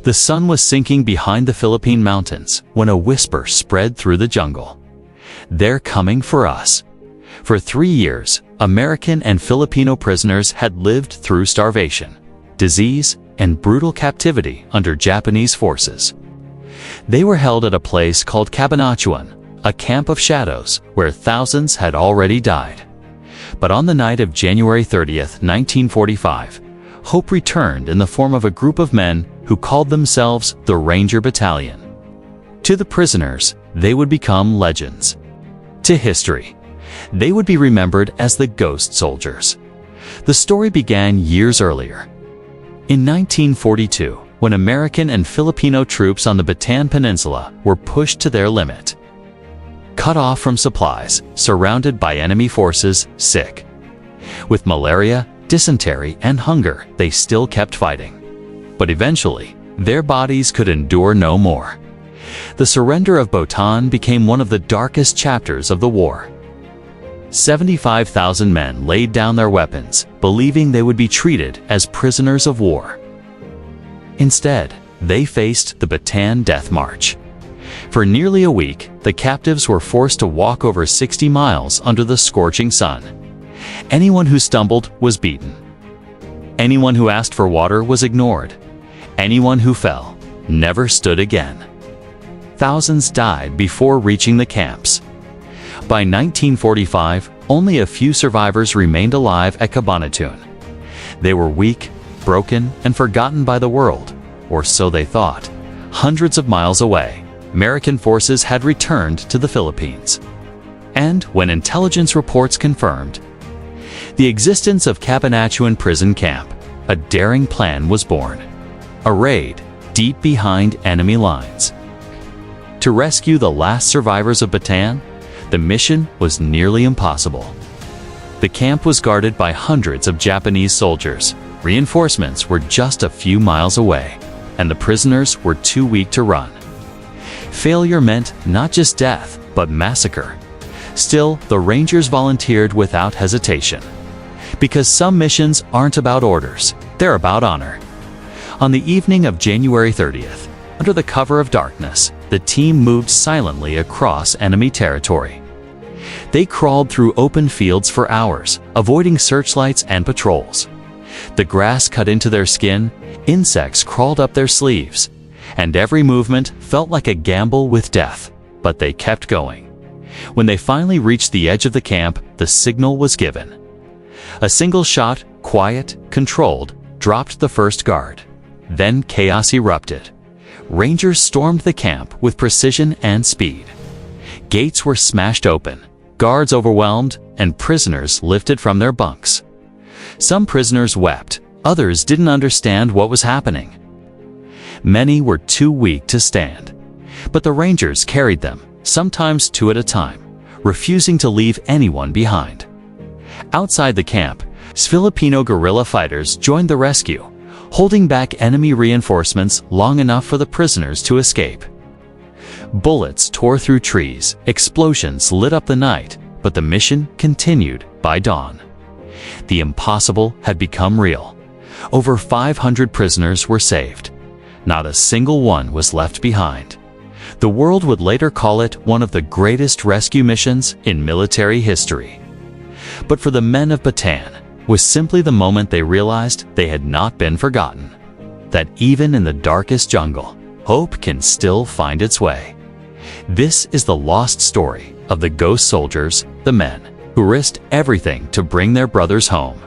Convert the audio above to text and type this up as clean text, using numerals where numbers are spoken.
The sun was sinking behind the Philippine mountains when a whisper spread through the jungle. "They're coming for us." For 3 years, American and Filipino prisoners had lived through starvation, disease, and brutal captivity under Japanese forces. They were held at a place called Cabanatuan, a camp of shadows where thousands had already died. But on the night of January 30th, 1945, hope returned in the form of a group of men who called themselves the Ranger Battalion. To the prisoners, they would become legends. To history, they would be remembered as the Ghost Soldiers. The story began years earlier. In 1942, when American and Filipino troops on the Bataan Peninsula were pushed to their limit. Cut off from supplies, surrounded by enemy forces, sick. With malaria, dysentery, and hunger, they still kept fighting. But eventually, their bodies could endure no more. The surrender of Bataan became one of the darkest chapters of the war. 75,000 men laid down their weapons, believing they would be treated as prisoners of war. Instead, they faced the Bataan Death March. For nearly a week, the captives were forced to walk over 60 miles under the scorching sun. Anyone who stumbled was beaten. Anyone who asked for water was ignored. Anyone who fell never stood again. Thousands died before reaching the camps. By 1945, only a few survivors remained alive at Cabanatuan. They were weak, broken, and forgotten by the world, or so they thought. Hundreds of miles away, American forces had returned to the Philippines. And when intelligence reports confirmed the existence of Cabanatuan prison camp, a daring plan was born. A raid deep behind enemy lines. To rescue the last survivors of Bataan, the mission was nearly impossible. The camp was guarded by hundreds of Japanese soldiers. Reinforcements were just a few miles away, and the prisoners were too weak to run. Failure meant not just death, but massacre. Still, the Rangers volunteered without hesitation. Because some missions aren't about orders, they're about honor. On the evening of January 30th, under the cover of darkness, the team moved silently across enemy territory. They crawled through open fields for hours, avoiding searchlights and patrols. The grass cut into their skin, insects crawled up their sleeves, and every movement felt like a gamble with death, but they kept going. When they finally reached the edge of the camp, the signal was given. A single shot, quiet, controlled, dropped the first guard. Then chaos erupted. Rangers stormed the camp with precision and speed. Gates were smashed open, guards overwhelmed, and prisoners lifted from their bunks. Some prisoners wept, others didn't understand what was happening. Many were too weak to stand. But the Rangers carried them, sometimes two at a time, refusing to leave anyone behind. Outside the camp, Filipino guerrilla fighters joined the rescue, holding back enemy reinforcements long enough for the prisoners to escape. Bullets tore through trees, explosions lit up the night, but the mission continued by dawn. The impossible had become real. Over 500 prisoners were saved. Not a single one was left behind. The world would later call it one of the greatest rescue missions in military history. But for the men of Bataan, was simply the moment they realized they had not been forgotten. That even in the darkest jungle, hope can still find its way. This is the lost story of the Ghost Soldiers, the men who risked everything to bring their brothers home.